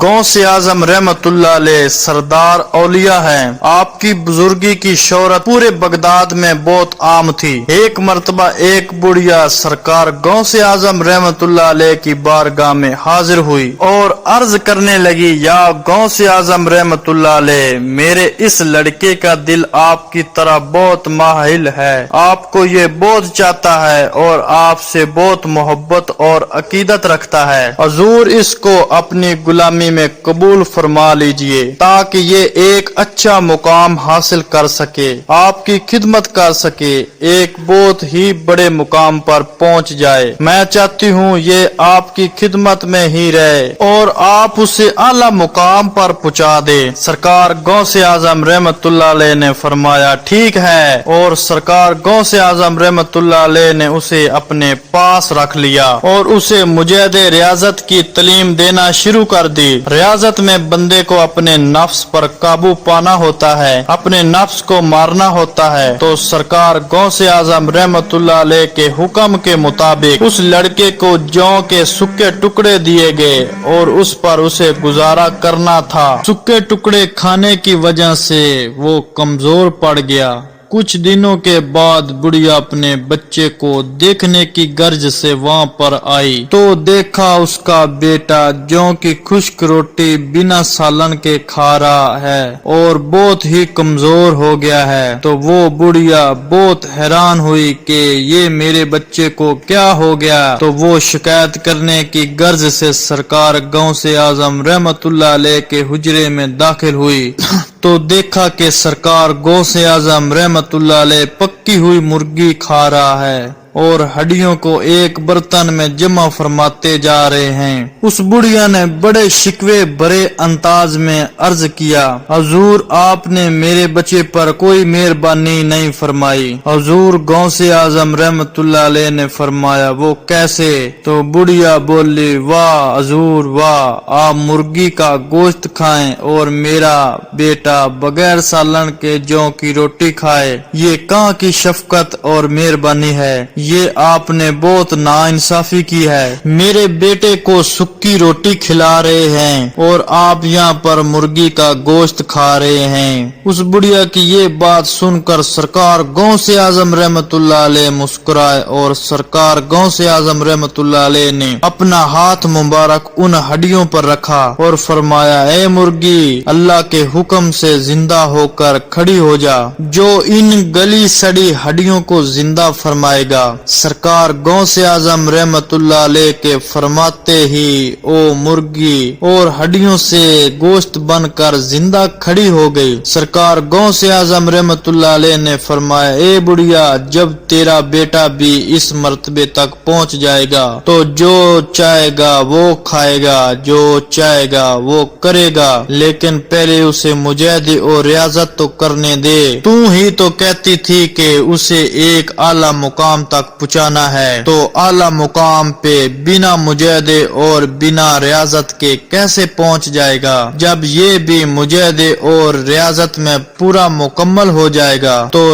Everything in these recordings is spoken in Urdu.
غوث اعظم رحمت اللہ علیہ سردار اولیاء ہیں۔ آپ کی بزرگی کی شہرت پورے بغداد میں بہت عام تھی۔ ایک مرتبہ ایک بڑھیا سرکار غوث اعظم رحمت اللہ علیہ کی بارگاہ میں حاضر ہوئی اور عرض کرنے لگی، یا غوث اعظم رحمت اللہ علیہ، میرے اس لڑکے کا دل آپ کی طرح بہت مائل ہے، آپ کو یہ بہت چاہتا ہے اور آپ سے بہت محبت اور عقیدت رکھتا ہے۔ حضور اس کو اپنی غلامی میں قبول فرما لیجئے تاکہ یہ ایک اچھا مقام حاصل کر سکے، آپ کی خدمت کر سکے، ایک بہت ہی بڑے مقام پر پہنچ جائے۔ میں چاہتی ہوں یہ آپ کی خدمت میں ہی رہے اور آپ اسے اعلی مقام پر پہنچا دے۔ سرکار غوث اعظم رحمت اللہ علیہ نے فرمایا، ٹھیک ہے، اور سرکار غوث اعظم رحمت اللہ علیہ نے اسے اپنے پاس رکھ لیا اور اسے مجاہد ریاضت کی تعلیم دینا شروع کر دی۔ ریاضت میں بندے کو اپنے نفس پر قابو پانا ہوتا ہے، اپنے نفس کو مارنا ہوتا ہے۔ تو سرکار غوث اعظم رحمت اللہ علیہ کے حکم کے مطابق اس لڑکے کو جوں کے سکے ٹکڑے دیے گئے اور اس پر اسے گزارا کرنا تھا۔ سکے ٹکڑے کھانے کی وجہ سے وہ کمزور پڑ گیا۔ کچھ دنوں کے بعد بڑھیا اپنے بچے کو دیکھنے کی غرض سے وہاں پر آئی تو دیکھا اس کا بیٹا جوں کی خشک روٹی بنا سالن کے کھا رہا ہے اور بہت ہی کمزور ہو گیا ہے۔ تو وہ بڑھیا بہت حیران ہوئی کہ یہ میرے بچے کو کیا ہو گیا، تو وہ شکایت کرنے کی غرض سے سرکار غوث اعظم رحمت اللہ علیہ کے حجرے میں داخل ہوئی تو دیکھا کہ سرکار غوث اعظم رحمت اللہ علیہ پکی ہوئی مرغی کھا رہا ہے اور ہڈیوں کو ایک برتن میں جمع فرماتے جا رہے ہیں۔ اس بڑھیا نے بڑے شکوے بھرے انداز میں عرض کیا، حضور آپ نے میرے بچے پر کوئی مہربانی نہیں فرمائی۔ حضور غوث اعظم رحمت اللہ علیہ نے فرمایا، وہ کیسے؟ تو بڑھیا بولی، واہ حضور واہ، آپ مرغی کا گوشت کھائیں اور میرا بیٹا بغیر سالن کے جوں کی روٹی کھائے، یہ کہاں کی شفقت اور مہربانی ہے؟ یہ آپ نے بہت ناانصافی کی ہے۔ میرے بیٹے کو سکی روٹی کھلا رہے ہیں اور آپ یہاں پر مرغی کا گوشت کھا رہے ہیں۔ اس بڑھیا کی یہ بات سن کر سرکار غوث اعظم رحمت اللہ علیہ مسکرائے اور سرکار غوث اعظم رحمت اللہ علیہ نے اپنا ہاتھ مبارک ان ہڈیوں پر رکھا اور فرمایا، اے مرغی، اللہ کے حکم سے زندہ ہو کر کھڑی ہو جا، جو ان گلی سڑی ہڈیوں کو زندہ فرمائے گا۔ سرکار غوث اعظم رحمت اللہ علیہ کے فرماتے ہی او مرغی اور ہڈیوں سے گوشت بن کر زندہ کھڑی ہو گئی۔ سرکار غوث اعظم رحمت اللہ علیہ نے فرمایا، اے بڑھیا، جب تیرا بیٹا بھی اس مرتبے تک پہنچ جائے گا تو جو چاہے گا وہ کھائے گا، جو چاہے گا وہ کرے گا، لیکن پہلے اسے مجاہدی اور ریاضت تو کرنے دے۔ تو ہی تو کہتی تھی کہ اسے ایک اعلی مقام تک پہنچانا ہے، تو اعلی مقام پہ بنا مجاہدے اور بنا ریاضت کے کیسے پہنچ جائے گا؟ جب یہ بھی مجاہدے اور ریاضت میں پورا مکمل ہو جائے گا تو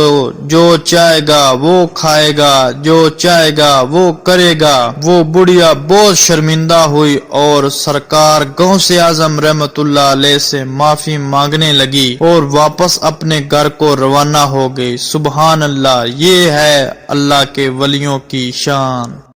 جو چاہے گا وہ کھائے گا، جو چاہے گا وہ کرے گا۔ وہ بڑھیا بہت شرمندہ ہوئی اور سرکار غوث اعظم رحمت اللہ علیہ سے معافی مانگنے لگی اور واپس اپنے گھر کو روانہ ہو گئی۔ سبحان اللہ، یہ ہے اللہ کے ولیوں کی شان۔